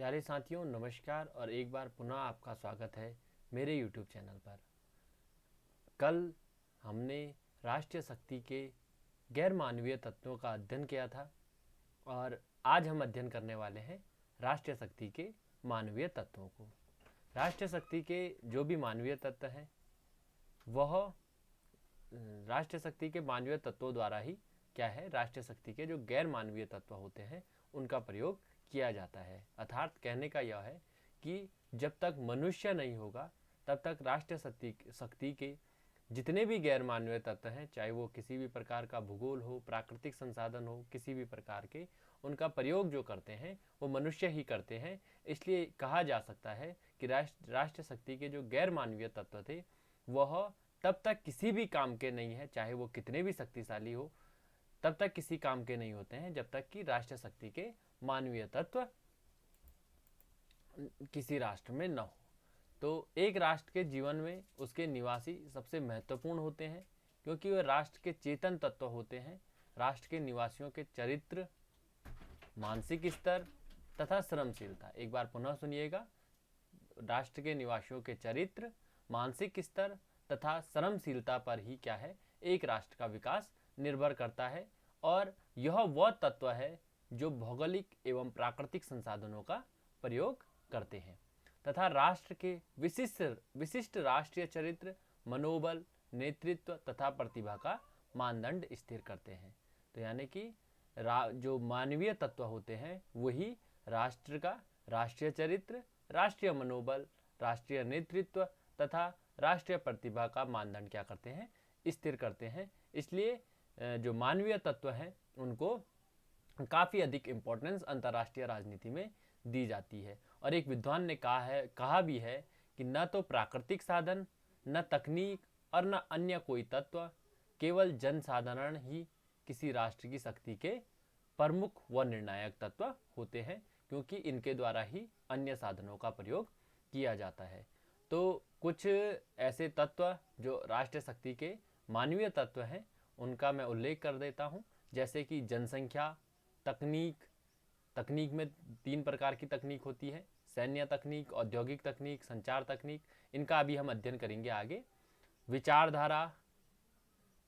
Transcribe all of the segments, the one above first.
प्यारे साथियों नमस्कार और एक बार पुनः आपका स्वागत है मेरे YouTube चैनल पर। कल हमने राष्ट्रीय शक्ति के गैर मानवीय तत्वों का अध्ययन किया था और आज हम अध्ययन करने वाले हैं राष्ट्रीय शक्ति के मानवीय तत्वों को। राष्ट्रीय शक्ति के जो भी मानवीय तत्व हैं वह राष्ट्रीय शक्ति के मानवीय तत्वों द्वारा ही क्या है, राष्ट्रीय शक्ति के जो गैर मानवीय तत्व होते हैं उनका प्रयोग किया जाता है। अर्थात कहने का यह है कि जब तक मनुष्य नहीं होगा तब तक राष्ट्रीय शक्ति के जितने भी गैर मानवीय तत्व हैं, चाहे वो किसी भी प्रकार का भूगोल हो, प्राकृतिक संसाधन हो, किसी भी प्रकार के, उनका प्रयोग जो करते हैं वो मनुष्य ही करते हैं। इसलिए कहा जा सकता है कि राष्ट्रीय शक्ति के जो गैर मानवीय तत्व थे वह तब तक किसी भी काम के नहीं है, चाहे वो कितने भी शक्तिशाली हो, तब तक किसी काम के नहीं होते हैं जब तक कि राष्ट्रीय शक्ति के मानवीय तत्व किसी राष्ट्र में न हो। तो एक राष्ट्र के जीवन में उसके निवासी सबसे महत्वपूर्ण होते हैं क्योंकि वे राष्ट्र के चेतन तत्व होते हैं। राष्ट्र के निवासियों के चरित्र, मानसिक स्तर तथा श्रमशीलता, एक बार पुनः सुनिएगा, राष्ट्र के निवासियों के चरित्र, मानसिक स्तर तथा श्रमशीलता पर ही क्या है, एक राष्ट्र का विकास निर्भर करता है। और यह वह तत्व है जो भौगोलिक एवं प्राकृतिक संसाधनों का प्रयोग करते हैं तथा राष्ट्र के विशिष्ट राष्ट्रीय चरित्र, मनोबल, नेतृत्व तथा प्रतिभा का मानदंड स्थिर करते हैं। तो यानी कि जो मानवीय तत्व होते हैं वही राष्ट्र का राष्ट्रीय चरित्र, राष्ट्रीय मनोबल, राष्ट्रीय नेतृत्व तथा राष्ट्रीय प्रतिभा का मानदंड क्या करते हैं, स्थिर करते हैं। इसलिए जो मानवीय तत्व हैं उनको काफ़ी अधिक इम्पोर्टेंस अंतर्राष्ट्रीय राजनीति में दी जाती है। और एक विद्वान ने कहा भी है कि न तो प्राकृतिक साधन, न तकनीक और न अन्य कोई तत्व, केवल जनसाधारण ही किसी राष्ट्र की शक्ति के प्रमुख व निर्णायक तत्व होते हैं, क्योंकि इनके द्वारा ही अन्य साधनों का प्रयोग किया जाता है। तो कुछ ऐसे तत्व जो राष्ट्रीय शक्ति के मानवीय तत्व हैं उनका मैं उल्लेख कर देता हूँ, जैसे कि जनसंख्या, तकनीक में 3 प्रकार की तकनीक होती है, सैन्य तकनीक, औद्योगिक तकनीक, संचार तकनीक, इनका अभी हम अध्ययन करेंगे आगे। विचारधारा,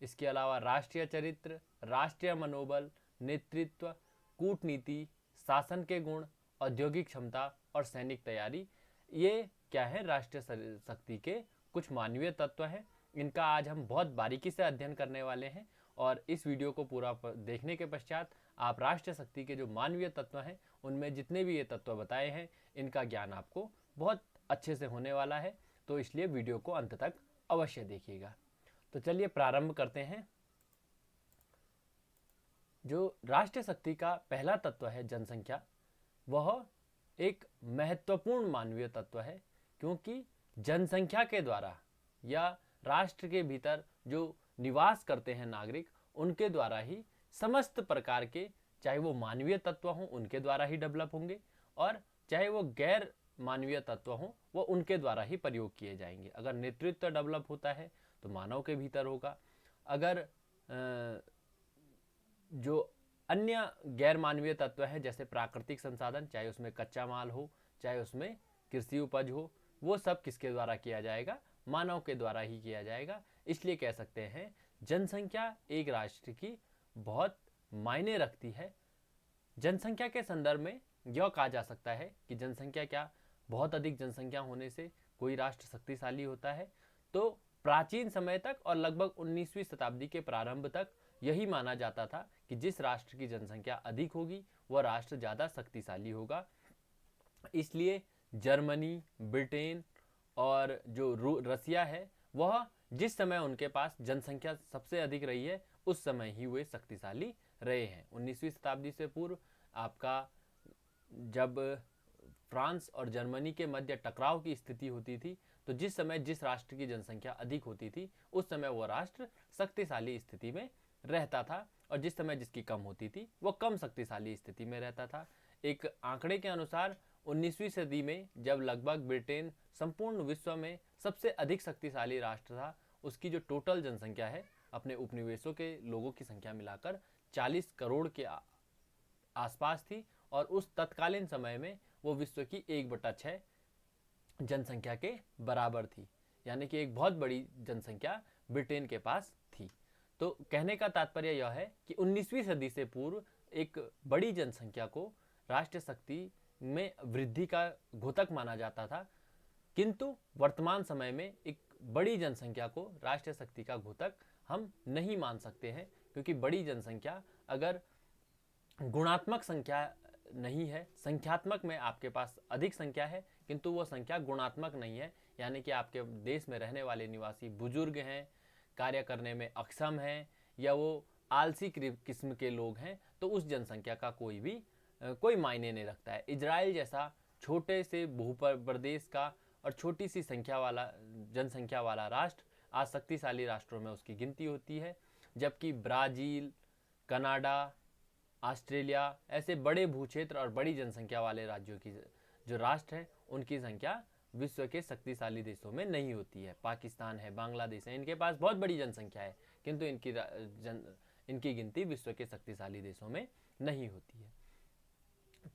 इसके अलावा राष्ट्रीय चरित्र, राष्ट्रीय मनोबल, नेतृत्व, कूटनीति, शासन के गुण, औद्योगिक क्षमता और सैनिक तैयारी, ये क्या है, राष्ट्रीय शक्ति के कुछ मानवीय तत्व हैं। इनका आज हम बहुत बारीकी से अध्ययन करने वाले हैं और इस वीडियो को पूरा देखने के पश्चात आप राष्ट्रीय शक्ति के जो मानवीय तत्व हैं उनमें जितने भी ये तत्व बताए हैं इनका ज्ञान आपको बहुत अच्छे से होने वाला है। तो इसलिए वीडियो को अंत तक अवश्य देखिएगा। तो चलिए प्रारंभ करते हैं। जो राष्ट्रीय शक्ति का पहला तत्व है जनसंख्या, वह एक महत्वपूर्ण मानवीय तत्व है, क्योंकि जनसंख्या के द्वारा या राष्ट्र के भीतर जो निवास करते हैं नागरिक, उनके द्वारा ही समस्त प्रकार के, चाहे वो मानवीय तत्व हों उनके द्वारा ही डेवलप होंगे और चाहे वो गैर मानवीय तत्व हों वो उनके द्वारा ही प्रयोग किए जाएंगे। अगर नेतृत्व डेवलप होता है तो मानव के भीतर होगा। अगर जो अन्य गैर मानवीय तत्व है जैसे प्राकृतिक संसाधन, चाहे उसमें कच्चा माल हो, चाहे उसमें कृषि उपज हो, वो सब किसके द्वारा किया जाएगा, मानव के द्वारा ही किया जाएगा। इसलिए कह सकते हैं जनसंख्या एक राष्ट्र की बहुत मायने रखती है। जनसंख्या के संदर्भ में यह कहा जा सकता है कि जनसंख्या क्या, बहुत अधिक जनसंख्या होने से कोई राष्ट्र शक्तिशाली होता है। तो प्राचीन समय तक और लगभग 19वीं शताब्दी के प्रारंभ तक यही माना जाता था कि जिस राष्ट्र की जनसंख्या अधिक होगी वह राष्ट्र ज़्यादा शक्तिशाली होगा। इसलिए जर्मनी, ब्रिटेन और जो रसिया है, वह जिस समय उनके पास जनसंख्या सबसे अधिक रही है उस समय ही वे शक्तिशाली रहे हैं। 19वीं शताब्दी से पूर्व आपका जब फ्रांस और जर्मनी के मध्य टकराव की स्थिति होती थी तो जिस समय जिस राष्ट्र की जनसंख्या अधिक होती थी उस समय वह राष्ट्र शक्तिशाली स्थिति में रहता था और जिस समय जिसकी कम होती थी वो कम शक्तिशाली स्थिति में रहता था। एक आंकड़े के अनुसार 19वीं सदी में जब लगभग ब्रिटेन संपूर्ण विश्व में सबसे अधिक शक्तिशाली राष्ट्र था, उसकी जो टोटल जनसंख्या है अपने उपनिवेशों के लोगों की संख्या मिलाकर 40 करोड़ के आसपास थी और उस तत्कालीन समय में वो विश्व की 1/6 जनसंख्या के बराबर थी, यानी कि एक बहुत बड़ी जनसंख्या ब्रिटेन के पास थी। तो कहने का तात्पर्य यह है कि 19वीं सदी से पूर्व एक बड़ी जनसंख्या को राष्ट्र शक्ति में वृद्धि का घोतक माना जाता था, किंतु वर्तमान समय में एक बड़ी जनसंख्या को राष्ट्रीय शक्ति का घोतक हम नहीं मान सकते हैं, क्योंकि बड़ी जनसंख्या अगर गुणात्मक संख्या नहीं है, संख्यात्मक में आपके पास अधिक संख्या है किंतु वो संख्या गुणात्मक नहीं है, यानी कि आपके देश में रहने वाले निवासी बुजुर्ग हैं, कार्य करने में अक्षम हैं, या वो आलसी किस्म के लोग हैं, तो उस जनसंख्या का कोई मायने नहीं रखता है। इजराइल जैसा छोटे से भूप्रदेश का और छोटी सी जनसंख्या वाला राष्ट्र आज शक्तिशाली राष्ट्रों में उसकी गिनती होती है, जबकि ब्राज़ील, कनाडा, ऑस्ट्रेलिया ऐसे बड़े भूक्षेत्र और बड़ी जनसंख्या वाले राज्यों की जो राष्ट्र हैं उनकी संख्या विश्व के शक्तिशाली देशों में नहीं होती है। पाकिस्तान है, बांग्लादेश है, इनके पास बहुत बड़ी जनसंख्या है, किंतु इनकी गिनती विश्व के शक्तिशाली देशों में नहीं होती है।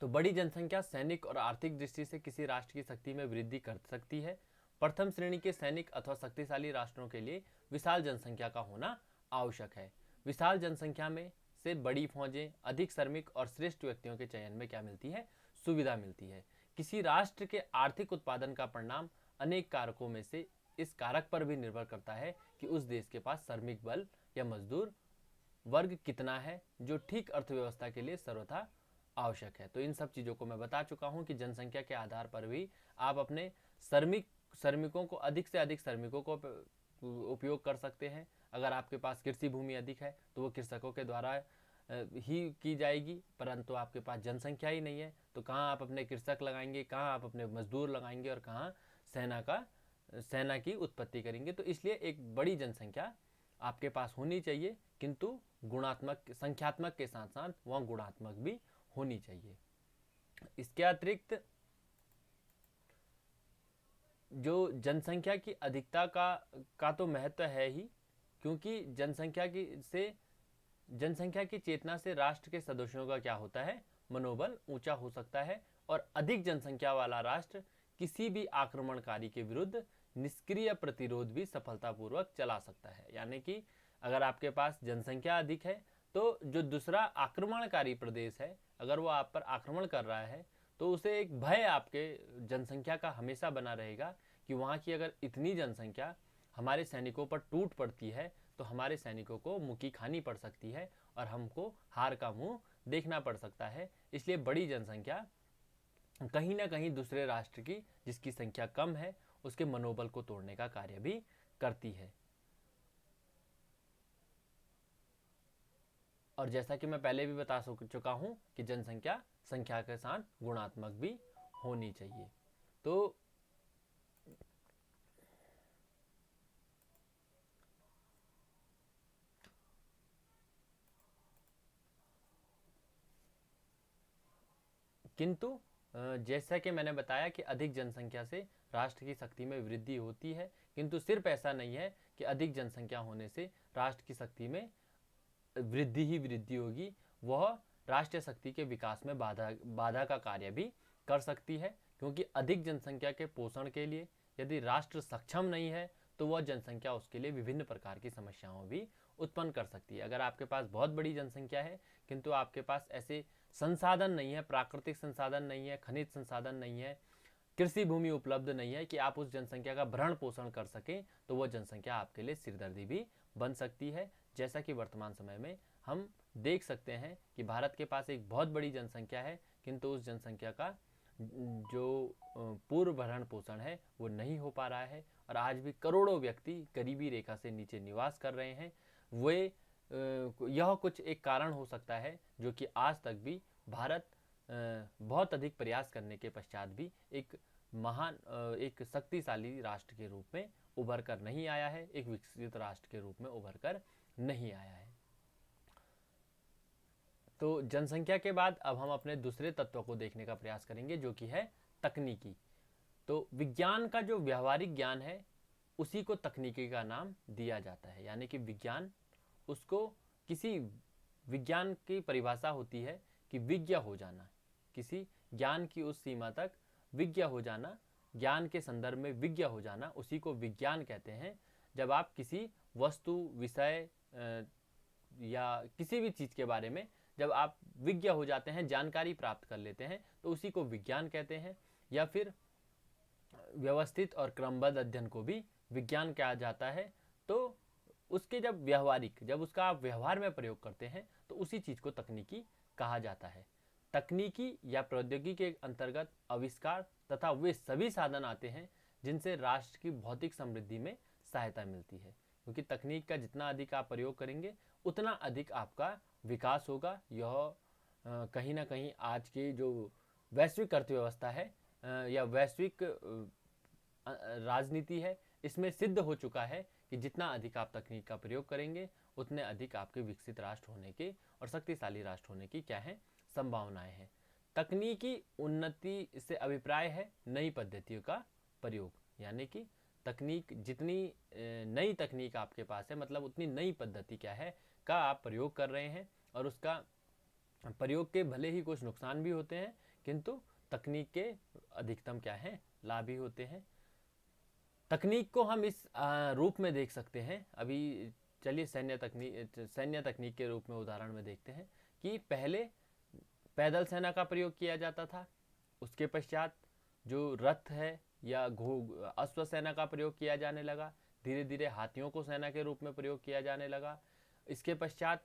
तो बड़ी जनसंख्या सैनिक और आर्थिक दृष्टि से किसी राष्ट्र की शक्ति में वृद्धि कर सकती है। प्रथम श्रेणी के सैनिक अथवा शक्तिशाली राष्ट्रों के लिए विशाल जनसंख्या का होना आवश्यक है। विशाल जनसंख्या में से बड़ी फौजें, अधिक श्रमिक और श्रेष्ठ व्यक्तियों के चयन में क्या मिलती है? सुविधा मिलती है। किसी राष्ट्र के आर्थिक उत्पादन का परिणाम अनेक कारकों में से इस कारक पर भी निर्भर करता है कि उस देश के पास श्रमिक बल या मजदूर वर्ग कितना है, जो ठीक अर्थव्यवस्था के लिए सर्वथा आवश्यक है। तो इन सब चीज़ों को मैं बता चुका हूँ कि जनसंख्या के आधार पर भी आप अपने श्रमिकों को अधिक से अधिक श्रमिकों को उपयोग कर सकते हैं। अगर आपके पास कृषि भूमि अधिक है तो वो कृषकों के द्वारा ही की जाएगी, परंतु आपके पास जनसंख्या ही नहीं है तो कहाँ आप अपने कृषक लगाएंगे, कहाँ आप अपने मजदूर लगाएंगे और कहाँ सेना की उत्पत्ति करेंगे। तो इसलिए एक बड़ी जनसंख्या आपके पास होनी चाहिए, किंतु गुणात्मक संख्यात्मक के साथ साथ वह गुणात्मक भी होनी चाहिए। इसके अतिरिक्त जो जनसंख्या की अधिकता का तो महत्व है ही, क्योंकि जनसंख्या की चेतना से राष्ट्र के सदस्यों का क्या होता है? मनोबल ऊंचा हो सकता है और अधिक जनसंख्या वाला राष्ट्र किसी भी आक्रमणकारी के विरुद्ध निष्क्रिय प्रतिरोध भी सफलतापूर्वक चला सकता है। यानी कि अगर आपके पास जनसंख्या अधिक है तो जो दूसरा आक्रमणकारी प्रदेश है, अगर वो आप पर आक्रमण कर रहा है तो उसे एक भय आपके जनसंख्या का हमेशा बना रहेगा कि वहाँ की अगर इतनी जनसंख्या हमारे सैनिकों पर टूट पड़ती है तो हमारे सैनिकों को मुक्की खानी पड़ सकती है और हमको हार का मुंह देखना पड़ सकता है। इसलिए बड़ी जनसंख्या कहीं ना कहीं दूसरे राष्ट्र की, जिसकी संख्या कम है, उसके मनोबल को तोड़ने का कार्य भी करती है। और जैसा कि मैं पहले भी बता चुका हूं कि जनसंख्या संख्या के साथ गुणात्मक भी होनी चाहिए। तो किंतु जैसा कि मैंने बताया कि अधिक जनसंख्या से राष्ट्र की शक्ति में वृद्धि होती है, किंतु सिर्फ ऐसा नहीं है कि अधिक जनसंख्या होने से राष्ट्र की शक्ति में वृद्धि ही वृद्धि होगी, वह राष्ट्रीय शक्ति के विकास में बाधा का कार्य भी कर सकती है। क्योंकि अधिक जनसंख्या के पोषण के लिए यदि राष्ट्र सक्षम नहीं है तो वह जनसंख्या उसके लिए विभिन्न प्रकार की समस्याओं भी उत्पन्न कर सकती है। अगर आपके पास बहुत बड़ी जनसंख्या है किंतु आपके पास ऐसे संसाधन नहीं है, प्राकृतिक संसाधन नहीं है, खनिज संसाधन नहीं है, कृषि भूमि उपलब्ध नहीं है कि आप उस जनसंख्या का भरण पोषण कर सकें, तो वह जनसंख्या आपके लिए सिरदर्दी भी बन सकती है। जैसा कि वर्तमान समय में हम देख सकते हैं कि भारत के पास एक बहुत बड़ी जनसंख्या है, किंतु उस जनसंख्या का जो पूर्व भरण पोषण है वो नहीं हो पा रहा है और आज भी करोड़ों व्यक्ति गरीबी रेखा से नीचे निवास कर रहे हैं। यह कुछ एक कारण हो सकता है जो कि आज तक भी भारत बहुत अधिक प्रयास करने के पश्चात भी एक शक्तिशाली राष्ट्र के रूप में उभर कर नहीं आया है, एक विकसित राष्ट्र के रूप में उभर कर नहीं आया है। तो जनसंख्या के बाद अब हम अपने दूसरे तत्व को देखने का प्रयास करेंगे, जो कि है तकनीकी। तो विज्ञान का जो व्यावहारिक ज्ञान है उसी को तकनीकी का नाम दिया जाता है। यानी कि विज्ञान की परिभाषा होती है कि विज्ञ हो जाना, किसी ज्ञान की उस सीमा तक विज्ञ हो जाना, ज्ञान के संदर्भ में विज्ञ हो जाना, उसी को विज्ञान कहते हैं। जब आप किसी वस्तु, विषय या किसी भी चीज़ के बारे में जब आप विज्ञ हो जाते हैं, जानकारी प्राप्त कर लेते हैं, तो उसी को विज्ञान कहते हैं। या फिर व्यवस्थित और क्रमबद्ध अध्ययन को भी विज्ञान कहा जाता है। तो उसके जब उसका आप व्यवहार में प्रयोग करते हैं तो उसी चीज़ को तकनीकी कहा जाता है। तकनीकी या प्रौद्योगिकी के अंतर्गत आविष्कार तथा वे सभी साधन आते हैं जिनसे राष्ट्र की भौतिक समृद्धि में सहायता मिलती है, क्योंकि तकनीक का जितना अधिक आप प्रयोग करेंगे उतना अधिक आपका विकास होगा। यह कहीं ना कहीं आज की जो वैश्विक अर्थव्यवस्था है या वैश्विक राजनीति है, इसमें सिद्ध हो चुका है कि जितना अधिक आप तकनीक का प्रयोग करेंगे उतने अधिक आपके विकसित राष्ट्र होने के और शक्तिशाली राष्ट्र होने की क्या है, संभावनाएं हैं। तकनीकी उन्नति से अभिप्राय है नई पद्धतियों का प्रयोग, यानी कि तकनीक जितनी नई तकनीक आपके पास है, मतलब उतनी नई पद्धति क्या है का आप प्रयोग कर रहे हैं, और उसका प्रयोग के भले ही कुछ नुकसान भी होते हैं किंतु तकनीक के अधिकतम क्या है, लाभ ही होते हैं। तकनीक को हम इस रूप में देख सकते हैं। अभी चलिए सैन्य तकनीक के रूप में उदाहरण में देखते हैं कि पहले पैदल सेना का प्रयोग किया जाता था, उसके पश्चात जो रथ है या अश्व सेना का प्रयोग किया जाने लगा, धीरे धीरे हाथियों को सेना के रूप में प्रयोग किया जाने लगा। इसके पश्चात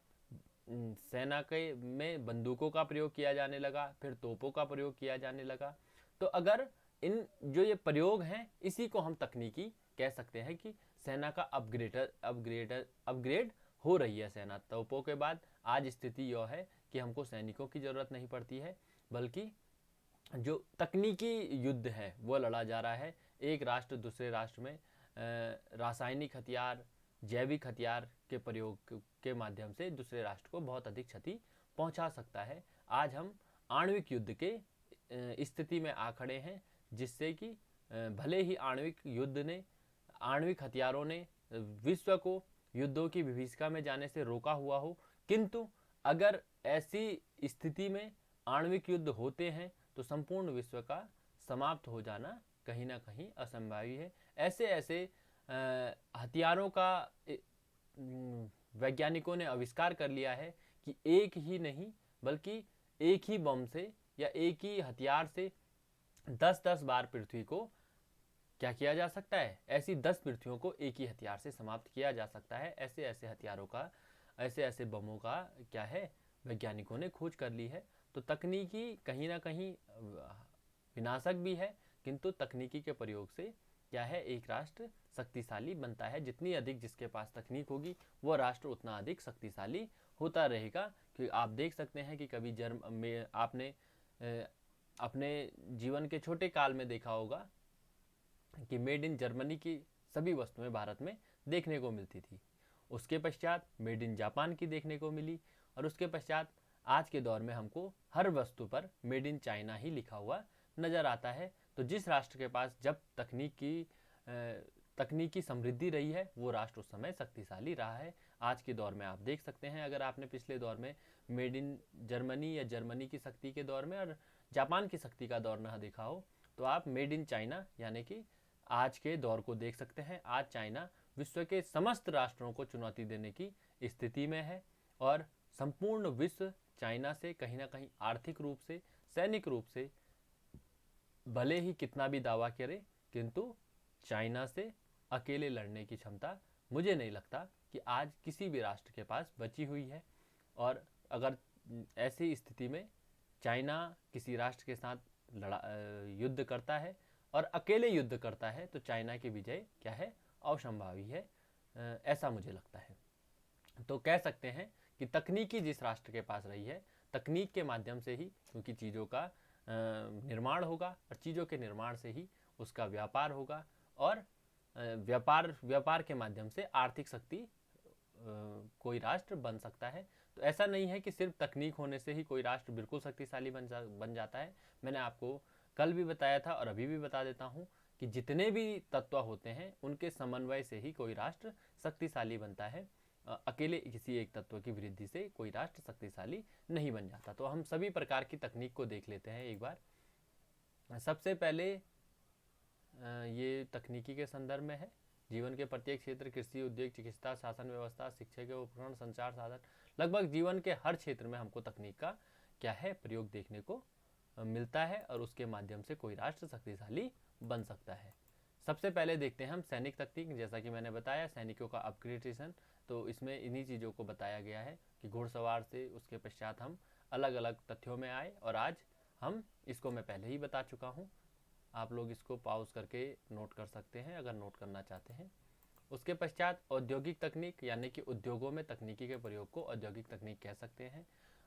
सेना के में बंदूकों का प्रयोग किया जाने लगा, फिर तोपों का प्रयोग किया जाने लगा। तो अगर इन जो ये प्रयोग हैं इसी को हम तकनीकी कह सकते हैं कि सेना का अपग्रेड हो रही है सेना। तोपों के बाद आज स्थिति यह है कि हमको सैनिकों की ज़रूरत नहीं पड़ती है, बल्कि जो तकनीकी युद्ध है वो लड़ा जा रहा है। एक राष्ट्र दूसरे राष्ट्र में रासायनिक हथियार, जैविक हथियार के प्रयोग के माध्यम से दूसरे राष्ट्र को बहुत अधिक क्षति पहुंचा सकता है। आज हम आणविक युद्ध के स्थिति में आ खड़े हैं, जिससे कि भले ही आणविक हथियारों ने विश्व को युद्धों की विभीषिका में जाने से रोका हुआ हो, किंतु अगर ऐसी स्थिति में आणविक युद्ध होते हैं तो संपूर्ण विश्व का समाप्त हो जाना कहीं ना कहीं असंभव है। ऐसे ऐसे हथियारों का वैज्ञानिकों ने आविष्कार कर लिया है कि एक ही नहीं बल्कि एक ही बम से या एक ही हथियार से 10-10 बार पृथ्वी को क्या किया जा सकता है, ऐसी 10 पृथ्वियों को एक ही हथियार से समाप्त किया जा सकता है। ऐसे ऐसे हथियारों का, ऐसे ऐसे बमों का क्या है, वैज्ञानिकों ने खोज कर ली है। तो तकनीकी कहीं ना कहीं विनाशक भी है, किंतु तकनीकी के प्रयोग से क्या है, एक राष्ट्र शक्तिशाली बनता है। जितनी अधिक जिसके पास तकनीक होगी वो राष्ट्र उतना अधिक शक्तिशाली होता रहेगा। क्योंकि आप देख सकते हैं कि कभी आपने अपने जीवन के छोटे काल में देखा होगा कि मेड इन जर्मनी की सभी वस्तुएं भारत में देखने को मिलती थी। उसके पश्चात मेड इन जापान की देखने को मिली, और उसके पश्चात आज के दौर में हमको हर वस्तु पर मेड इन चाइना ही लिखा हुआ नज़र आता है। तो जिस राष्ट्र के पास जब तकनीकी समृद्धि रही है वो राष्ट्र उस समय शक्तिशाली रहा है। आज के दौर में आप देख सकते हैं, अगर आपने पिछले दौर में मेड इन जर्मनी या जर्मनी की शक्ति के दौर में और जापान की शक्ति का दौर ना देखा हो, तो आप मेड इन चाइना यानी कि आज के दौर को देख सकते हैं। आज चाइना विश्व के समस्त राष्ट्रों को चुनौती देने की स्थिति में है, और संपूर्ण विश्व चाइना से कहीं ना कहीं आर्थिक रूप से, सैनिक रूप से भले ही कितना भी दावा करे, किंतु चाइना से अकेले लड़ने की क्षमता मुझे नहीं लगता कि आज किसी भी राष्ट्र के पास बची हुई है। और अगर ऐसी स्थिति में चाइना किसी राष्ट्र के साथ युद्ध करता है और अकेले युद्ध करता है तो चाइना की विजय क्या है, असंभावी है, ऐसा मुझे लगता है। तो कह सकते हैं कि तकनीकी जिस राष्ट्र के पास रही है, तकनीक के माध्यम से ही क्योंकि चीज़ों का निर्माण होगा, और चीज़ों के निर्माण से ही उसका व्यापार होगा, और व्यापार के माध्यम से आर्थिक शक्ति कोई राष्ट्र बन सकता है। तो ऐसा नहीं है कि सिर्फ तकनीक होने से ही कोई राष्ट्र बिल्कुल शक्तिशाली बन जाता है। मैंने आपको कल भी बताया था और अभी भी बता देता हूँ कि जितने भी तत्व होते हैं उनके समन्वय से ही कोई राष्ट्र शक्तिशाली बनता है। अकेले किसी एक तत्व की वृद्धि से कोई राष्ट्र शक्तिशाली नहीं बन जाता। तो हम सभी प्रकार की तकनीक को देख लेते हैं एक बार। सबसे पहले ये तकनीकी के संदर्भ में है। जीवन के प्रत्येक क्षेत्र, कृषि, उद्योग, चिकित्सा, शासन व्यवस्था, शिक्षा के उपकरण, संचार साधन, लगभग जीवन के हर क्षेत्र में हमको तकनीक का क्या है, प्रयोग देखने को मिलता है और उसके माध्यम से कोई राष्ट्र शक्तिशाली बन सकता है। सबसे पहले देखते हैं हम सैनिक तकनीक। जैसा कि मैंने बताया सैनिकों का अपग्रेडेशन, तो इसमें इन्हीं चीज़ों को बताया गया है कि घुड़सवार से उसके पश्चात हम अलग अलग तथ्यों में आए और आज हम इसको मैं पहले ही बता चुका हूँ। आप लोग इसको पॉज करके नोट कर सकते हैं अगर नोट करना चाहते हैं। उसके पश्चात औद्योगिक तकनीक, यानी कि उद्योगों में तकनीकी के प्रयोग को औद्योगिक तकनीक कह सकते हैं।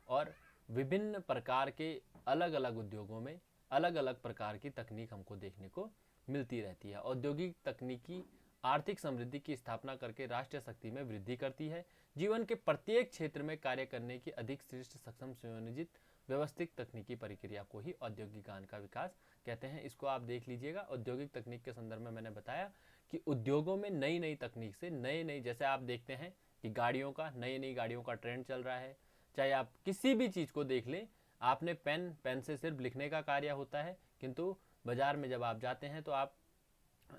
और विभिन्न प्रकार के अलग अलग उद्योगों में अलग अलग प्रकार की तकनीक हमको देखने को मिलती रहती है। औद्योगिक तकनीकी आर्थिक समृद्धि की स्थापना करके राष्ट्रीय शक्ति में वृद्धि करती है। जीवन के प्रत्येक क्षेत्र में कार्य करने की अधिक श्रेष्ठ, सक्षम, सुनियोजित, व्यवस्थित तकनीकी प्रक्रिया को ही औद्योगिक ज्ञान का विकास कहते हैं। इसको आप देख लीजिएगा। औद्योगिक तकनीक के संदर्भ में मैंने बताया कि उद्योगों में नई नई तकनीक से नई जैसे आप देखते हैं कि गाड़ियों का, नई गाड़ियों का ट्रेंड चल रहा है। चाहे आप किसी भी चीज़ को देख लें, आपने पेन से सिर्फ लिखने का कार्य होता है, किंतु बाजार में जब आप जाते हैं तो आप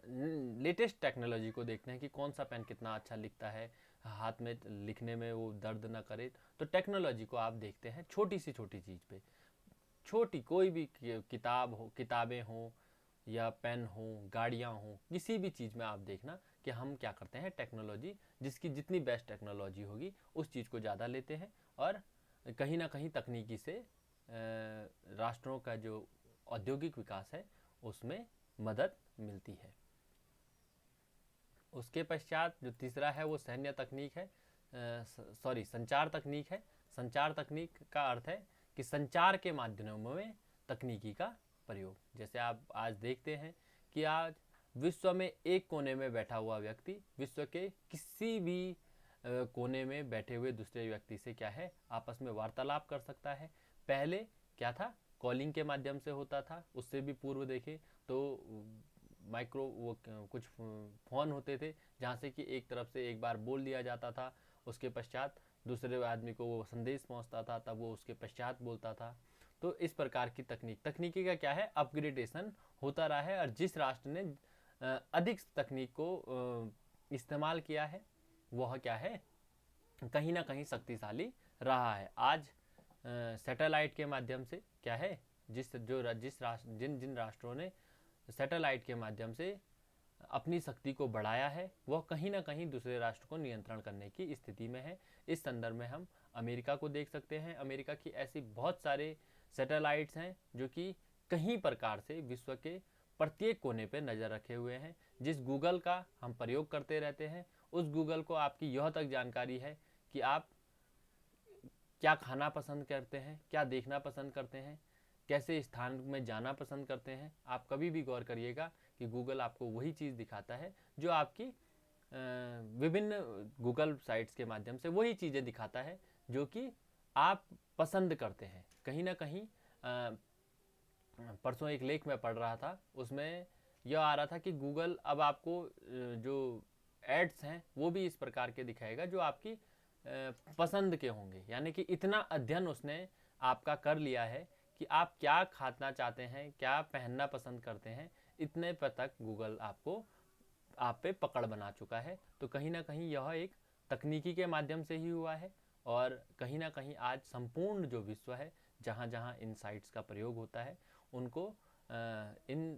लेटेस्ट टेक्नोलॉजी को देखते हैं कि कौन सा पेन कितना अच्छा लिखता है, हाथ में लिखने में वो दर्द ना करे। तो टेक्नोलॉजी को आप देखते हैं छोटी सी छोटी चीज़ पे, छोटी कोई भी किताबें हों या पेन हो, गाड़ियाँ हों, किसी भी चीज़ में आप देखना कि हम क्या करते हैं, टेक्नोलॉजी जिसकी जितनी बेस्ट टेक्नोलॉजी होगी उस चीज़ को ज़्यादा लेते हैं और कहीं ना कहीं तकनीकी से राष्ट्रों का जो औद्योगिक विकास है उसमें मदद मिलती है। उसके पश्चात जो तीसरा है वो सैन्य तकनीक है, संचार तकनीक है। संचार तकनीक का अर्थ है कि संचार के माध्यमों में तकनीकी का प्रयोग। जैसे आप आज देखते हैं कि आज विश्व में एक कोने में बैठा हुआ व्यक्ति विश्व के किसी भी कोने में बैठे हुए दूसरे व्यक्ति से क्या है, आपस में वार्तालाप कर सकता है। पहले क्या था, कॉलिंग के माध्यम से होता था। उससे भी पूर्व देखें तो माइक्रो वो कुछ फ़ोन होते थे जहाँ से कि एक तरफ से एक बार बोल दिया जाता था, उसके पश्चात दूसरे आदमी को वो संदेश पहुँचता था, तब वो उसके पश्चात बोलता था। तो इस प्रकार की तकनीकी का क्या है, अपग्रेडेशन होता रहा है। और जिस राष्ट्र ने अधिक तकनीक को इस्तेमाल किया है वह क्या है, कहीं ना कहीं शक्तिशाली रहा है। आज सैटेलाइट के माध्यम से क्या है, जिन राष्ट्रों ने सैटेलाइट के माध्यम से अपनी शक्ति को बढ़ाया है वह कहीं ना कहीं दूसरे राष्ट्र को नियंत्रण करने की स्थिति में है। इस संदर्भ में हम अमेरिका को देख सकते हैं। अमेरिका की ऐसी बहुत सारे सैटेलाइट्स हैं जो कि कहीं प्रकार से विश्व के प्रत्येक कोने पे नज़र रखे हुए हैं। जिस गूगल का हम प्रयोग करते रहते हैं उस गूगल को आपकी यह तक जानकारी है कि आप क्या खाना पसंद करते हैं, क्या देखना पसंद करते हैं, कैसे स्थान में जाना पसंद करते हैं। आप कभी भी गौर करिएगा कि गूगल आपको वही चीज़ दिखाता है जो आपकी विभिन्न गूगल साइट्स के माध्यम से वही चीज़ें दिखाता है जो कि आप पसंद करते हैं। कहीं ना कहीं परसों एक लेख में पढ़ रहा था, उसमें यह आ रहा था कि गूगल अब आपको जो एड्स हैं वो भी इस प्रकार के दिखाएगा जो आपकी पसंद के होंगे। यानी कि इतना अध्ययन उसने आपका कर लिया है कि आप क्या खाना चाहते हैं, क्या पहनना पसंद करते हैं, इतने पर तक गूगल आप पे पकड़ बना चुका है। तो कहीं ना कहीं यह एक तकनीकी के माध्यम से ही हुआ है। और कहीं ना कहीं आज संपूर्ण जो विश्व है जहाँ जहाँ इन साइट्स का प्रयोग होता है उनको इन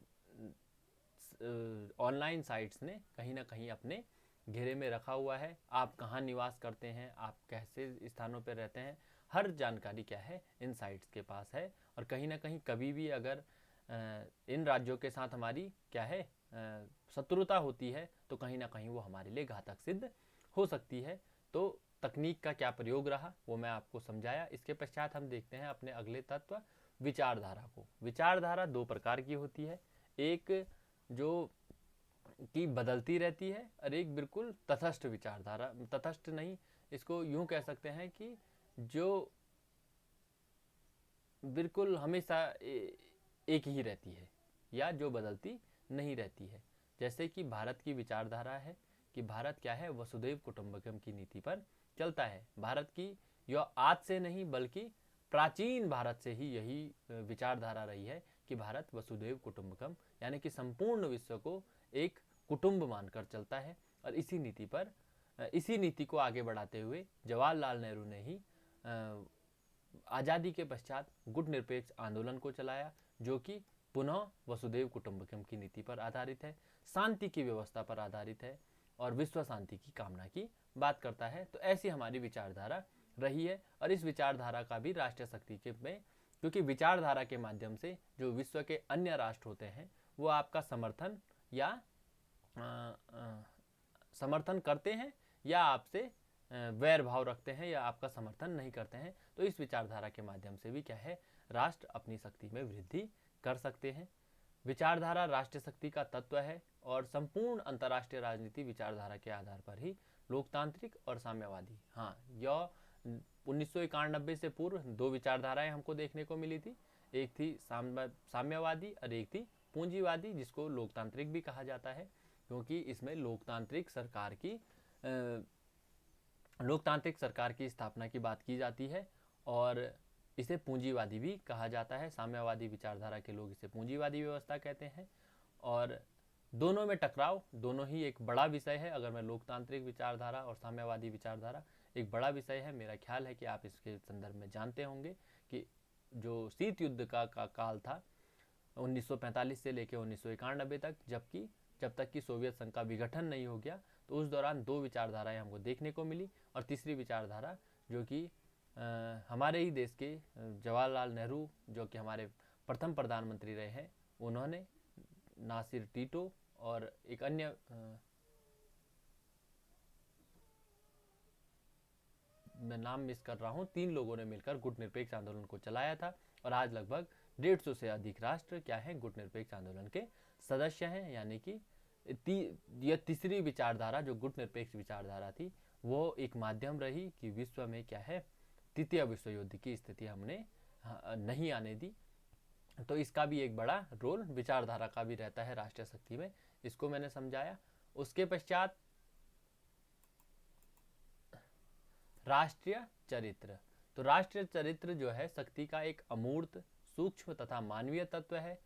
ऑनलाइन साइट्स ने कहीं ना कहीं अपने घेरे में रखा हुआ है। आप कहाँ निवास करते हैं, आप कैसे स्थानों पर रहते हैं, हर जानकारी क्या है इन साइट्स के पास है। और कहीं ना कहीं कभी भी अगर इन राज्यों के साथ हमारी क्या है शत्रुता होती है तो कहीं ना कहीं वो हमारे लिए घातक सिद्ध हो सकती है। तो तकनीक का क्या प्रयोग रहा वो मैं आपको समझाया। इसके पश्चात हम देखते हैं अपने अगले तत्व विचारधारा को। विचारधारा दो प्रकार की होती है, एक जो कि बदलती रहती है और एक बिल्कुल तटस्थ विचारधारा। तटस्थ नहीं, इसको यूं कह सकते हैं कि जो बिल्कुल हमेशा एक ही रहती है या जो बदलती नहीं रहती है। जैसे कि भारत की विचारधारा है कि कि भारत क्या है, वसुधैव कुटुंबकम की नीति पर चलता है। भारत की यह आज से नहीं बल्कि प्राचीन भारत से ही यही विचारधारा रही है कि भारत वसुधैव कुटुंबकम यानी कि संपूर्ण विश्व को एक कुटुंब मानकर चलता है। और इसी नीति को आगे बढ़ाते हुए जवाहरलाल नेहरू ने ही आज़ादी के पश्चात गुट-निरपेक्ष आंदोलन को चलाया, जो कि पुनः वसुधैव कुटुंबकम की नीति पर आधारित है, शांति की व्यवस्था पर आधारित है और विश्व शांति की कामना की बात करता है। तो ऐसी हमारी विचारधारा रही है और इस विचारधारा का भी राष्ट्रीय शक्ति के में, क्योंकि विचारधारा के माध्यम से जो विश्व के अन्य राष्ट्र होते हैं वो आपका समर्थन करते हैं या आपसे वैर भाव रखते हैं या आपका समर्थन नहीं करते हैं। तो इस विचारधारा के माध्यम से भी क्या है, राष्ट्र अपनी शक्ति में वृद्धि कर सकते हैं। विचारधारा राष्ट्रीय शक्ति का तत्व है और संपूर्ण अंतर्राष्ट्रीय राजनीति विचारधारा के आधार पर ही लोकतांत्रिक और साम्यवादी, हाँ, यह 1991 से पूर्व दो विचारधाराएं हमको देखने को मिली थी। एक थी साम्यवादी और एक थी पूंजीवादी, जिसको लोकतांत्रिक भी कहा जाता है, क्योंकि इसमें लोकतांत्रिक सरकार की स्थापना की बात की जाती है और इसे पूंजीवादी भी कहा जाता है। साम्यवादी विचारधारा के लोग इसे पूंजीवादी व्यवस्था कहते हैं और दोनों में टकराव, दोनों ही एक बड़ा विषय है। अगर मैं लोकतांत्रिक विचारधारा और साम्यवादी विचारधारा एक बड़ा विषय है, मेरा ख्याल है कि आप इसके संदर्भ में जानते होंगे कि जो शीत युद्ध का काल था 1945 से लेकर 1991 तक, जब तक कि सोवियत संघ का विघटन नहीं हो गया, तो उस दौरान दो विचारधाराएं हमको देखने को मिली। और तीसरी विचारधारा जो कि हमारे ही देश के जवाहरलाल नेहरू, जो कि हमारे प्रथम प्रधानमंत्री रहे हैं, उन्होंने नासिर टीटो और एक अन्य मैं नाम मिस कर रहा हूँ, 3 लोगों ने मिलकर गुट-निरपेक्ष आंदोलन को चलाया था। और आज लगभग 150 से अधिक राष्ट्र क्या है, गुट-निरपेक्ष आंदोलन के सदस्य हैं। यानी कि यह तीसरी विचारधारा जो गुट-निरपेक्ष विचारधारा थी, वो एक माध्यम रही कि विश्व में क्या है, तृतीय विश्व युद्ध की स्थिति हमने नहीं आने दी। तो इसका भी एक बड़ा रोल विचारधारा का भी रहता है राष्ट्रीय शक्ति में, इसको मैंने समझाया। उसके पश्चात राष्ट्रीय चरित्र। तो राष्ट्रीय चरित्र जो है शक्ति का एक अमूर्त, सूक्ष्म तथा मानवीय तत्व है।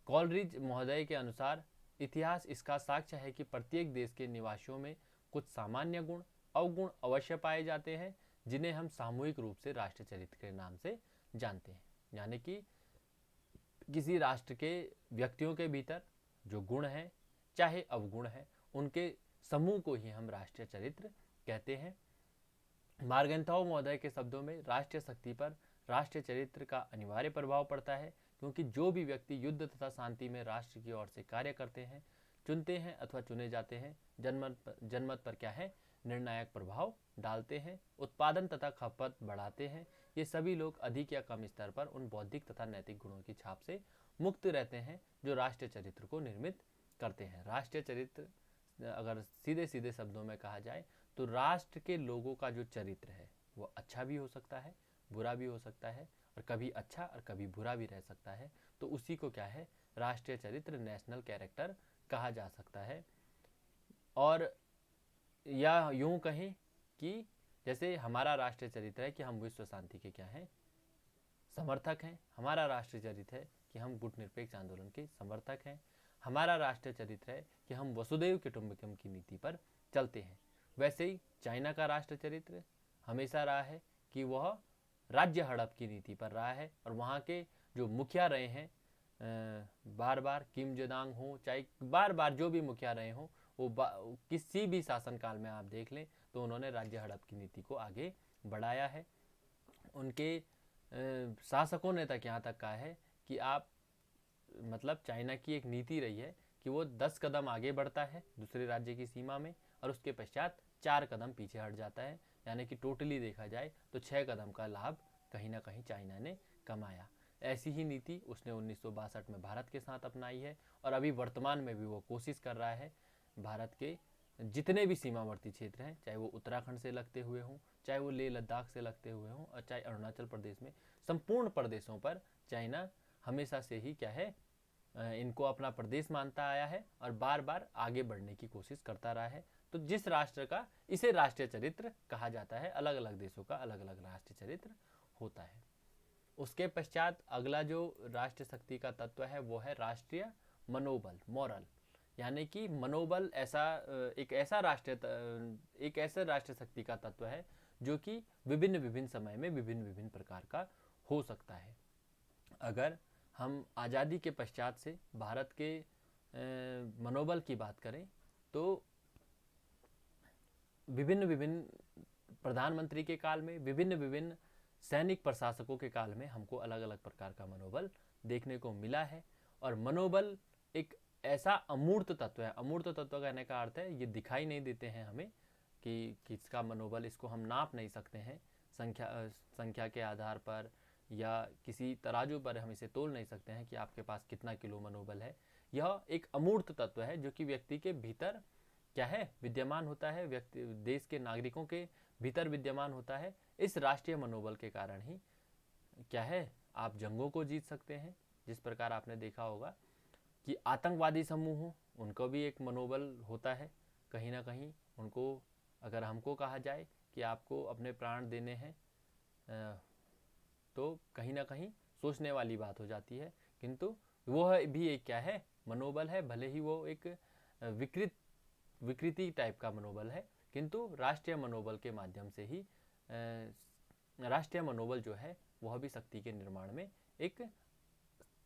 कॉलरिज महोदय के अनुसार इतिहास इसका साक्ष्य है कि प्रत्येक देश के निवासियों में कुछ सामान्य गुण, अवगुण अवश्य पाए जाते हैं, जिन्हें हम सामूहिक रूप से राष्ट्रीय चरित्र के नाम से जानते हैं। यानी कि किसी राष्ट्र के व्यक्तियों के भीतर जो गुण हैं चाहे अवगुण हैं, उनके समूह को ही हम राष्ट्रीय चरित्र कहते हैं। मार्गेंथाउ महोदय के शब्दों में राष्ट्रीय शक्ति पर राष्ट्रीय चरित्र का अनिवार्य प्रभाव पड़ता है, क्योंकि जो भी व्यक्ति युद्ध तथा शांति में राष्ट्र की ओर से कार्य करते हैं, चुनते हैं अथवा चुने जाते हैं, जनमत पर क्या है, निर्णायक प्रभाव डालते हैं, उत्पादन तथा खपत बढ़ाते हैं, ये सभी लोग अधिक या कम स्तर पर उन बौद्धिक तथा नैतिक गुणों की छाप से मुक्त रहते हैं जो राष्ट्रीय चरित्र को निर्मित करते हैं। राष्ट्रीय चरित्र अगर सीधे सीधे शब्दों में कहा जाए तो राष्ट्र के लोगों का जो चरित्र है वो अच्छा भी हो सकता है, बुरा भी हो सकता है, और कभी अच्छा और कभी बुरा भी रह सकता है। तो उसी को क्या है, राष्ट्रीय चरित्र, नेशनल कैरेक्टर कहा जा सकता है। और या यूं कहें कि जैसे हमारा राष्ट्रीय चरित्र है कि हम विश्व शांति के क्या हैं, समर्थक हैं। हमारा राष्ट्रीय चरित्र है कि हम गुट-निरपेक्ष आंदोलन के समर्थक हैं। हमारा राष्ट्रीय चरित्र है कि हम वसुधैव कुटुंबकम की नीति पर चलते हैं। वैसे ही चाइना का राष्ट्रीय चरित्र हमेशा रहा है कि वह राज्य हड़प की नीति पर रहा है, और वहाँ के जो मुखिया रहे हैं बार बार किम जोंग हो, चाहे बार बार जो भी मुखिया रहे हों, वो किसी भी शासनकाल में आप देख लें तो उन्होंने राज्य हड़प की नीति को आगे बढ़ाया है। उनके शासकों ने तक यहाँ तक कहा है कि आप मतलब चाइना की एक नीति रही है कि वो 10 कदम आगे बढ़ता है दूसरे राज्य की सीमा में और उसके पश्चात 4 कदम पीछे हट जाता है। यानी कि टोटली देखा जाए तो 6 कदम का लाभ कहीं ना कहीं चाइना ने कमाया। ऐसी ही नीति उसने 1962 में भारत के साथ अपनाई है और अभी वर्तमान में भी वो कोशिश कर रहा है भारत के जितने भी सीमावर्ती क्षेत्र हैं, चाहे वो उत्तराखंड से लगते हुए हों, चाहे वो लेह लद्दाख से लगते हुए हों, और चाहे अरुणाचल प्रदेश में, संपूर्ण प्रदेशों पर चाइना हमेशा से ही क्या है, इनको अपना प्रदेश मानता आया है और बार बार आगे बढ़ने की कोशिश करता रहा है। तो जिस राष्ट्र का, इसे राष्ट्रीय चरित्र कहा जाता है। अलग अलग देशों का अलग अलग राष्ट्रीय चरित्र होता है। उसके पश्चात अगला जो राष्ट्र शक्ति का तत्व है वो है राष्ट्रीय मनोबल, मॉरल। यानी कि मनोबल एक ऐसा राष्ट्र शक्ति का तत्व है जो कि विभिन्न विभिन्न समय में विभिन्न विभिन्न प्रकार का हो सकता है। अगर हम आज़ादी के पश्चात से भारत के मनोबल की बात करें तो विभिन्न विभिन्न प्रधानमंत्री के काल में, विभिन्न विभिन्न सैनिक प्रशासकों के काल में हमको अलग अलग प्रकार का मनोबल देखने को मिला है। और मनोबल एक ऐसा अमूर्त तत्व है। अमूर्त तत्व कहने का अर्थ है ये दिखाई नहीं देते हैं हमें कि किसका मनोबल, इसको हम नाप नहीं सकते हैं संख्या के आधार पर, या किसी तराजू पर हम इसे तोल नहीं सकते हैं कि आपके पास कितना किलो मनोबल है। यह एक अमूर्त तत्व है जो कि व्यक्ति के भीतर क्या है, विद्यमान होता है, व्यक्ति देश के नागरिकों के भीतर विद्यमान होता है। इस राष्ट्रीय मनोबल के कारण ही क्या है, आप जंगों को जीत सकते हैं। जिस प्रकार आपने देखा होगा कि आतंकवादी समूह हो, उनको भी एक मनोबल होता है कहीं ना कहीं। उनको अगर हमको कहा जाए कि आपको अपने प्राण देने हैं तो कहीं ना कहीं सोचने वाली बात हो जाती है, किंतु वह भी एक क्या है, मनोबल है। भले ही वो एक विकृति टाइप का मनोबल है, किंतु राष्ट्रीय मनोबल के माध्यम से ही राष्ट्रीय मनोबल जो है वह भी शक्ति के निर्माण में एक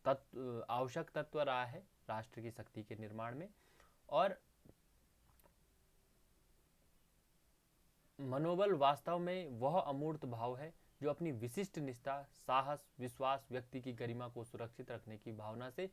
आवश्यक तत्व रहा है राष्ट्र की शक्ति के निर्माण में। और मनोबल वास्तव में वह अमूर्त भाव है जो अपनी विशिष्ट निष्ठा, साहस, विश्वास, व्यक्ति की गरिमा को सुरक्षित रखने की भावना से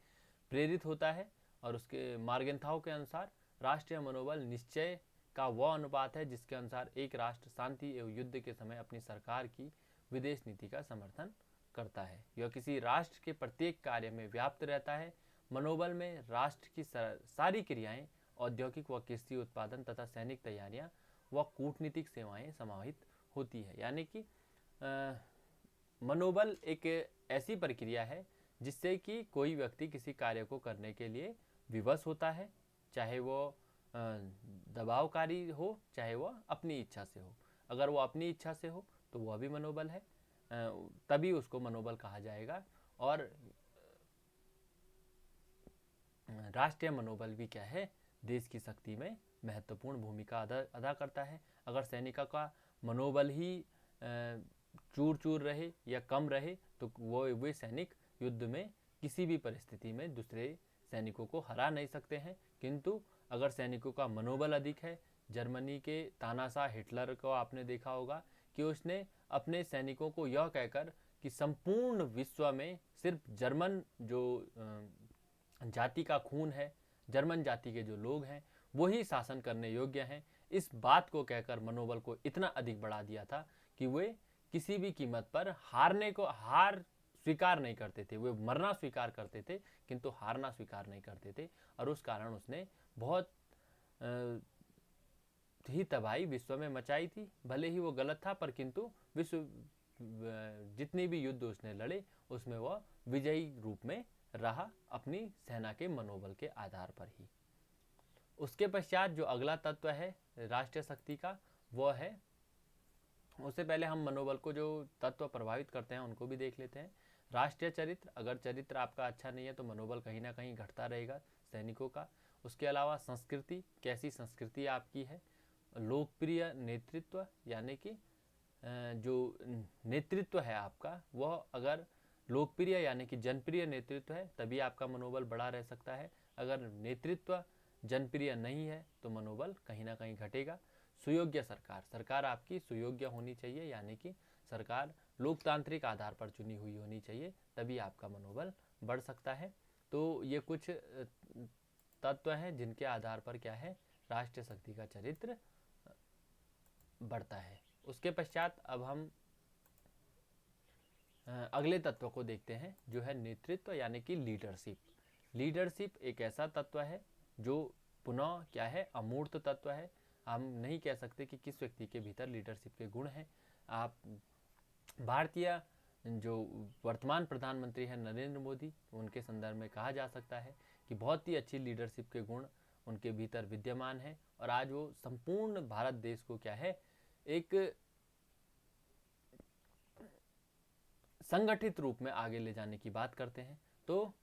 प्रेरित होता है। और उसके मार्गेंथाव के अनुसार राष्ट्रीय मनोबल निश्चय का वह अनुपात है जिसके अनुसार एक राष्ट्र शांति एवं युद्ध के समय अपनी सरकार की विदेश नीति का समर्थन करता है। यह किसी राष्ट्र के प्रत्येक कार्य में व्याप्त रहता है। मनोबल में राष्ट्र की सारी क्रियाएं, औद्योगिक व कृषि उत्पादन तथा सैनिक तैयारियां व कूटनीतिक सेवाएं समाहित होती है। यानी कि मनोबल एक ऐसी प्रक्रिया है जिससे कि कोई व्यक्ति किसी कार्य को करने के लिए विवश होता है, चाहे वो दबावकारी हो, चाहे वह अपनी इच्छा से हो। अगर वो अपनी इच्छा से हो तो वह भी मनोबल है, तभी उसको मनोबल कहा जाएगा। और राष्ट्रीय मनोबल भी क्या है, देश की शक्ति में महत्वपूर्ण भूमिका अदा करता है। अगर सैनिकों का मनोबल ही चूर चूर रहे या कम रहे तो वे सैनिक युद्ध में किसी भी परिस्थिति में दूसरे सैनिकों को हरा नहीं सकते हैं। किंतु अगर सैनिकों का मनोबल अधिक है, जर्मनी के तानाशाह हिटलर को आपने देखा होगा कि उसने अपने सैनिकों को यह कहकर कि संपूर्ण विश्व में सिर्फ जर्मन जो जाति का खून है, जर्मन जाति के जो लोग हैं वही शासन करने योग्य हैं, इस बात को कहकर मनोबल को इतना अधिक बढ़ा दिया था कि वे किसी भी कीमत पर हार स्वीकार नहीं करते थे। वे मरना स्वीकार करते थे किंतु हारना स्वीकार नहीं करते थे। और उस कारण उसने बहुत ही तबाही विश्व में मचाई थी। भले ही वो गलत था, पर किंतु विश्व जितने भी युद्ध उसने लड़े उसमें वह विजयी रूप में रहा, अपनी सेना के मनोबल के आधार पर ही। उसके पश्चात जो अगला तत्व है राष्ट्रीय शक्ति का, वह है, उससे पहले हम मनोबल को जो तत्व प्रभावित करते हैं उनको भी देख लेते हैं। राष्ट्रीय चरित्र, अगर चरित्र आपका अच्छा नहीं है तो मनोबल कहीं ना कहीं घटता रहेगा सैनिकों का। उसके अलावा संस्कृति, कैसी संस्कृति आपकी है। लोकप्रिय नेतृत्व, यानी कि जो नेतृत्व है आपका वह अगर लोकप्रिय यानी कि जनप्रिय नेतृत्व है तभी आपका मनोबल बढ़ा रह सकता है। अगर नेतृत्व जनप्रिय नहीं है तो मनोबल कहीं ना कहीं घटेगा। सुयोग्य सरकार, सरकार आपकी सुयोग्य होनी चाहिए, यानी कि सरकार लोकतांत्रिक आधार पर चुनी हुई होनी चाहिए, तभी आपका मनोबल बढ़ सकता है। तो ये कुछ तत्व हैं जिनके आधार पर क्या है, राष्ट्रीय शक्ति का चरित्र बढ़ता है। उसके पश्चात अब हम अगले तत्व को देखते हैं जो है नेतृत्व, यानी कि लीडरशिप। लीडरशिप एक ऐसा तत्व है जो पुनः क्या है, अमूर्त तत्व है। हम नहीं कह सकते कि किस व्यक्ति के भीतर लीडरशिप के गुण हैं। आप भारतीय जो वर्तमान प्रधानमंत्री हैं नरेंद्र मोदी, उनके संदर्भ में कहा जा सकता है कि बहुत ही अच्छी लीडरशिप के गुण उनके भीतर विद्यमान है और आज वो संपूर्ण भारत देश को क्या है, एक संगठित रूप में आगे ले जाने की बात करते हैं। तो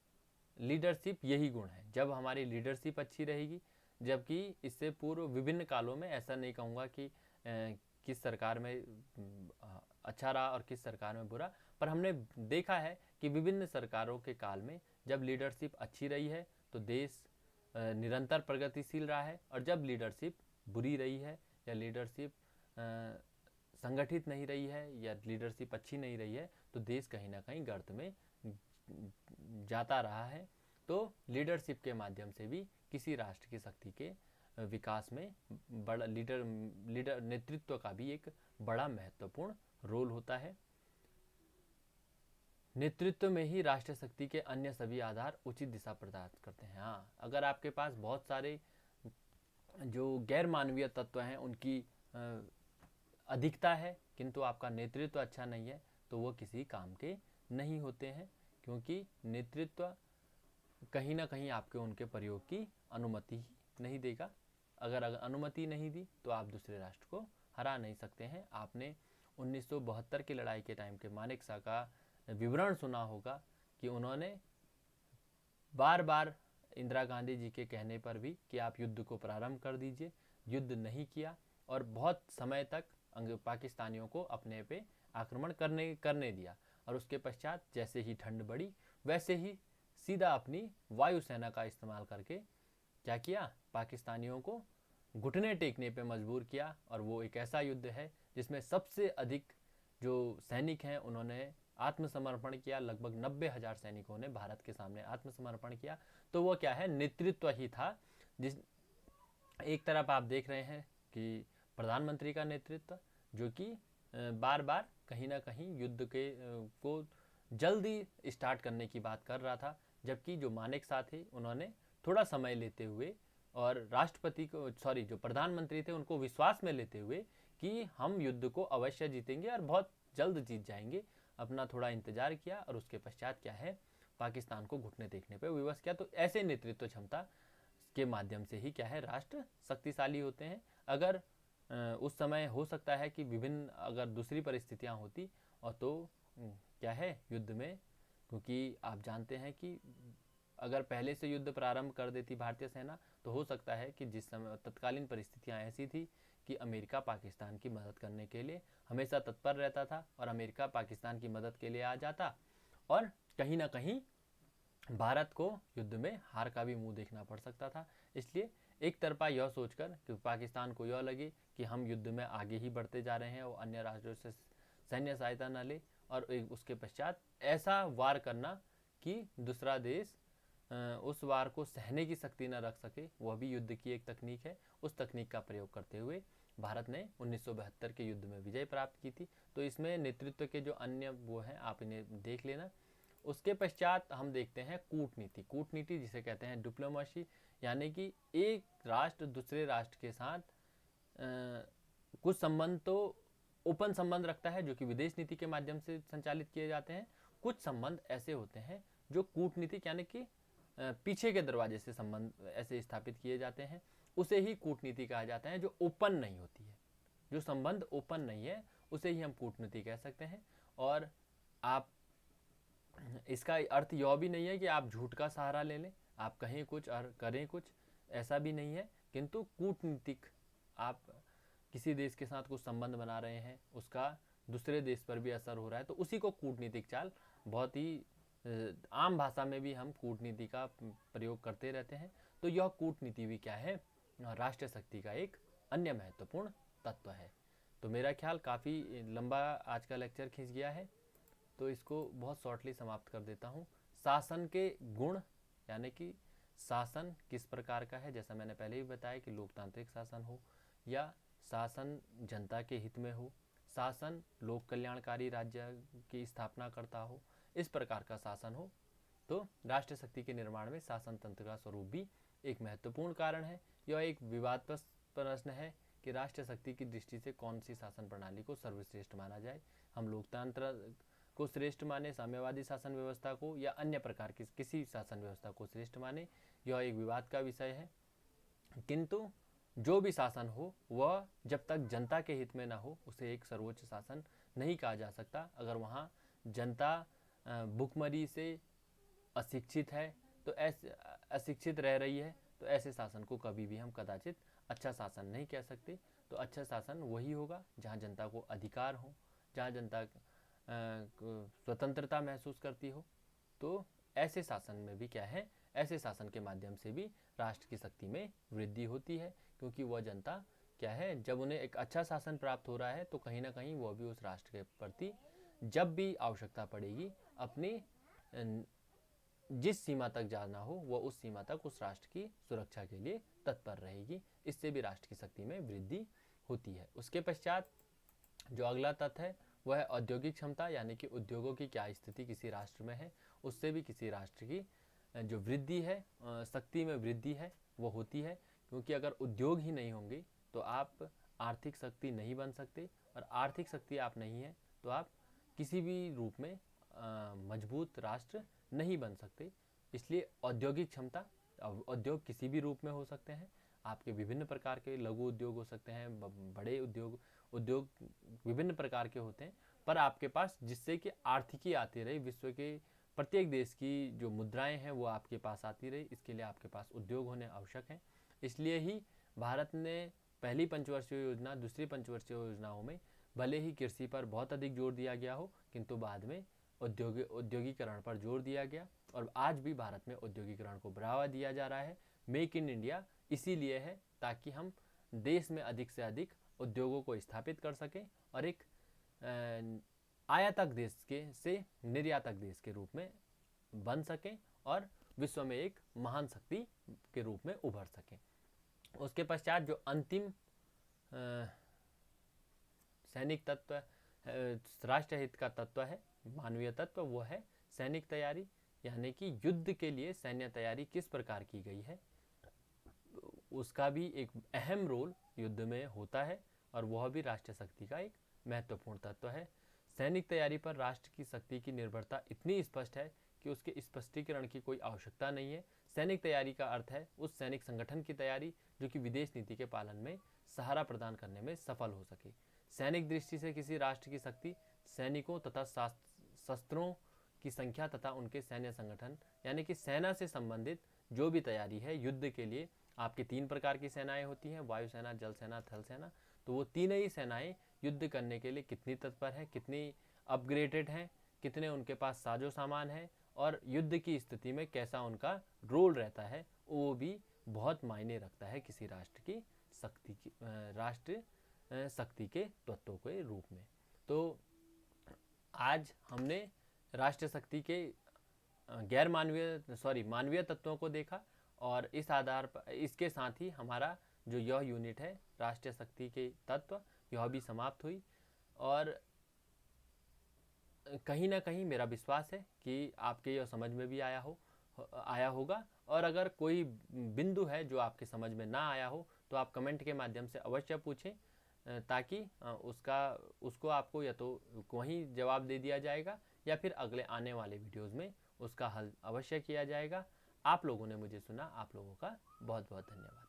लीडरशिप यही गुण है। जब हमारी लीडरशिप अच्छी रहेगी, जबकि इससे पूर्व विभिन्न कालों में, ऐसा नहीं कहूँगा कि किस सरकार में अच्छा रहा और किस सरकार में बुरा, पर हमने देखा है कि विभिन्न सरकारों के काल में जब लीडरशिप अच्छी रही है तो देश निरंतर प्रगतिशील रहा है, और जब लीडरशिप बुरी रही है या लीडरशिप संगठित नहीं रही है या लीडरशिप अच्छी नहीं रही है तो देश कहीं ना कहीं गर्त में जाता रहा है। तो लीडरशिप के माध्यम से भी किसी राष्ट्र की शक्ति के विकास में बड़ा लीडर नेतृत्व का भी एक बड़ा महत्वपूर्ण रोल होता है। नेतृत्व में ही राष्ट्र शक्ति के अन्य सभी आधार उचित दिशा प्रदान करते हैं। हाँ, अगर आपके पास बहुत सारे जो गैर मानवीय तत्व हैं उनकी अधिकता है किंतु आपका नेतृत्व अच्छा नहीं है तो वो किसी काम के नहीं होते हैं, क्योंकि नेतृत्व कहीं ना कहीं आपके उनके प्रयोग की अनुमति ही नहीं देगा। अगर अनुमति नहीं दी तो आप दूसरे राष्ट्र को हरा नहीं सकते हैं। आपने 1972 की लड़ाई के टाइम के मानेकशॉ का विवरण सुना होगा कि उन्होंने बार बार इंदिरा गांधी जी के कहने पर भी कि आप युद्ध को प्रारंभ कर दीजिए, युद्ध नहीं किया और बहुत समय तक पाकिस्तानियों को अपने पे आक्रमण करने दिया। और उसके पश्चात जैसे ही ठंड बढ़ी वैसे ही सीधा अपनी वायुसेना का इस्तेमाल करके क्या किया, पाकिस्तानियों को घुटने टेकने पे मजबूर किया। और वो एक ऐसा युद्ध है जिसमें सबसे अधिक जो सैनिक हैं उन्होंने आत्मसमर्पण किया। लगभग 90,000 सैनिकों ने भारत के सामने आत्मसमर्पण किया। तो वो क्या है, नेतृत्व ही था। जिस एक तरफ आप देख रहे हैं कि प्रधानमंत्री का नेतृत्व जो कि बार बार कहीं ना कहीं युद्ध के को जल्दी स्टार्ट करने की बात कर रहा था, जबकि जो मानेकशॉ थे उन्होंने थोड़ा समय लेते हुए और राष्ट्रपति को जो प्रधानमंत्री थे उनको विश्वास में लेते हुए कि हम युद्ध को अवश्य जीतेंगे और बहुत जल्द जीत जाएंगे, अपना थोड़ा इंतजार किया और उसके पश्चात क्या है, पाकिस्तान को घुटने टेकने पर विवश किया। तो ऐसे नेतृत्व क्षमता के माध्यम से ही क्या है, राष्ट्र शक्तिशाली होते हैं। अगर उस समय हो सकता है कि विभिन्न अगर दूसरी परिस्थितियां होती और तो क्या है युद्ध में, क्योंकि आप जानते हैं कि अगर पहले से युद्ध प्रारंभ कर देती भारतीय सेना तो हो सकता है कि जिस समय तत्कालीन परिस्थितियां ऐसी थी कि अमेरिका पाकिस्तान की मदद करने के लिए हमेशा तत्पर रहता था और अमेरिका पाकिस्तान की मदद के लिए आ जाता और कहीं ना कहीं भारत को युद्ध में हार का भी मुंह देखना पड़ सकता था। इसलिए एक तरफा यह सोचकर कि पाकिस्तान को यह लगे कि हम युद्ध में आगे ही बढ़ते जा रहे हैं, वो अन्य राष्ट्रों से सैन्य सहायता न ले, और उसके पश्चात ऐसा वार करना कि दूसरा देश उस वार को सहने की शक्ति न रख सके, वह भी युद्ध की एक तकनीक है। उस तकनीक का प्रयोग करते हुए भारत ने 1972 के युद्ध में विजय प्राप्त की थी। तो इसमें नेतृत्व के जो अन्य वो हैं आप इन्हें देख लेना। उसके पश्चात हम देखते हैं कूटनीति। कूटनीति जिसे कहते हैं डिप्लोमेसी, यानी कि एक राष्ट्र दूसरे राष्ट्र के साथ कुछ संबंध तो ओपन संबंध रखता है जो कि विदेश नीति के माध्यम से संचालित किए जाते हैं। कुछ संबंध ऐसे होते हैं जो कूटनीतिक यानी कि पीछे के दरवाजे से संबंध ऐसे स्थापित किए जाते हैं, उसे ही कूटनीति कहा जाता है। जो ओपन नहीं होती है, जो संबंध ओपन नहीं है, उसे ही हम कूटनीति कह सकते हैं। और आप इसका अर्थ यह भी नहीं है कि आप झूठ का सहारा ले लें, आप कहें कुछ और करें कुछ, ऐसा भी नहीं है। किंतु कूटनीतिक, आप किसी देश के साथ कुछ संबंध बना रहे हैं, उसका दूसरे देश पर भी असर हो रहा है, तो उसी को कूटनीतिक चाल, बहुत ही आम भाषा में भी हम कूटनीति का प्रयोग करते रहते हैं। तो यह कूटनीति भी क्या है, राष्ट्र शक्ति का एक अन्य महत्वपूर्ण तत्व है। तो मेरा ख्याल काफ़ी लंबा आज का लेक्चर खींच गया है, तो इसको बहुत शॉर्टली समाप्त कर देता हूँ। शासन के गुण, यानी कि शासन किस प्रकार का है, जैसा मैंने पहले ही बताया कि लोकतांत्रिक शासन हो या शासन जनता के हित में हो, शासन लोक कल्याणकारी राज्य की स्थापना करता हो, इस प्रकार का शासन हो, तो राष्ट्र शक्ति के निर्माण में शासन तंत्र का स्वरूप भी एक महत्वपूर्ण कारण है। यह एक विवादास्पद प्रश्न है कि राष्ट्र शक्ति की दृष्टि से कौन सी शासन प्रणाली को सर्वश्रेष्ठ माना जाए। हम लोकतंत्र को श्रेष्ठ माने, साम्यवादी शासन व्यवस्था को, या अन्य प्रकार की किसी शासन व्यवस्था को श्रेष्ठ माने, यह एक विवाद का विषय है। किंतु जो भी शासन हो वह जब तक जनता के हित में ना हो उसे एक सर्वोच्च शासन नहीं कहा जा सकता। अगर वहाँ जनता भुखमरी से अशिक्षित है तो ऐसे अशिक्षित रह रही है तो ऐसे शासन को कभी भी हम कदाचित अच्छा शासन नहीं कह सकते। तो अच्छा शासन वही होगा जहाँ जनता को अधिकार हो, जहाँ जनता स्वतंत्रता महसूस करती हो। तो ऐसे शासन में भी क्या है, ऐसे शासन के माध्यम से भी राष्ट्र की शक्ति में वृद्धि होती है, क्योंकि वह जनता क्या है, जब उन्हें एक अच्छा शासन प्राप्त हो रहा है तो कहीं ना कहीं वह भी उस राष्ट्र के प्रति जब भी आवश्यकता पड़ेगी अपनी जिस सीमा तक जाना हो वह उस सीमा तक उस राष्ट्र की सुरक्षा के लिए तत्पर रहेगी। इससे भी राष्ट्र की शक्ति में वृद्धि होती है। उसके पश्चात जो अगला तथ्य है वह है औद्योगिक क्षमता, यानी कि उद्योगों की क्या स्थिति किसी राष्ट्र में है, उससे भी किसी राष्ट्र की जो वृद्धि है, शक्ति में वृद्धि है वो होती है। क्योंकि अगर उद्योग ही नहीं होंगे तो आप आर्थिक शक्ति नहीं बन सकते, और आर्थिक शक्ति आप नहीं है तो आप किसी भी रूप में मजबूत राष्ट्र नहीं बन सकते। इसलिए औद्योगिक क्षमता, उद्योग किसी भी रूप में हो सकते हैं, आपके विभिन्न प्रकार के लघु उद्योग हो सकते हैं, बड़े उद्योग विभिन्न प्रकार के होते हैं, पर आपके पास जिससे कि आर्थिकी आती रहे, विश्व के प्रत्येक देश की जो मुद्राएं हैं वो आपके पास आती रही, इसके लिए आपके पास उद्योग होने आवश्यक हैं। इसलिए ही भारत ने पहली पंचवर्षीय योजना, दूसरी पंचवर्षीय योजनाओं में भले ही कृषि पर बहुत अधिक जोर दिया गया हो, किंतु बाद में औद्योगिकरण पर जोर दिया गया, और आज भी भारत में औद्योगिकरण को बढ़ावा दिया जा रहा है। मेक इन इंडिया इसीलिए है ताकि हम देश में अधिक से अधिक उद्योगों को स्थापित कर सकें और एक आयातक देश के से निर्यातक देश के रूप में बन सकें और विश्व में एक महान शक्ति के रूप में उभर सकें। उसके पश्चात जो अंतिम सैनिक तत्व, राष्ट्र हित का तत्व है, मानवीय तत्व, वो है सैनिक तैयारी, यानी कि युद्ध के लिए सैन्य तैयारी किस प्रकार की गई है उसका भी एक अहम रोल युद्ध में होता है, और वह भी राष्ट्र शक्ति का एक महत्वपूर्ण तत्व है। सैनिक तैयारी पर राष्ट्र की शक्ति की निर्भरता इतनी स्पष्ट है कि उसके स्पष्टीकरण की कोई आवश्यकता नहीं है। सैनिक तैयारी का अर्थ है उस सैनिक संगठन की तैयारी जो कि विदेश नीति के पालन में सहारा प्रदान करने में सफल हो सके। सैनिक दृष्टि से किसी राष्ट्र की शक्ति सैनिकों तथा शस्त्रों की संख्या तथा उनके सैन्य संगठन, यानी कि सेना से संबंधित जो भी तैयारी है युद्ध के लिए। आपकी 3 प्रकार की सेनाएं होती हैं, वायुसेना, जल सेना, थल सेना। तो वो तीनों ही सेनाएं युद्ध करने के लिए कितनी तत्पर हैं, कितनी अपग्रेडेड हैं, कितने उनके पास साजो सामान है, और युद्ध की स्थिति में कैसा उनका रोल रहता है, वो भी बहुत मायने रखता है किसी राष्ट्र की शक्ति की, राष्ट्र शक्ति के तत्वों के रूप में। तो आज हमने राष्ट्र शक्ति के मानवीय तत्वों को देखा, और इस आधार पर इसके साथ ही हमारा जो यह यूनिट है राष्ट्रीय शक्ति के तत्व, यह भी समाप्त हुई। और कहीं ना कहीं मेरा विश्वास है कि आपके यह समझ में भी आया होगा, और अगर कोई बिंदु है जो आपके समझ में ना आया हो तो आप कमेंट के माध्यम से अवश्य पूछें, ताकि उसको आपको या तो वहीं जवाब दे दिया जाएगा या फिर अगले आने वाले वीडियोज़ में उसका हल अवश्य किया जाएगा। आप लोगों ने मुझे सुना, आप लोगों का बहुत बहुत धन्यवाद।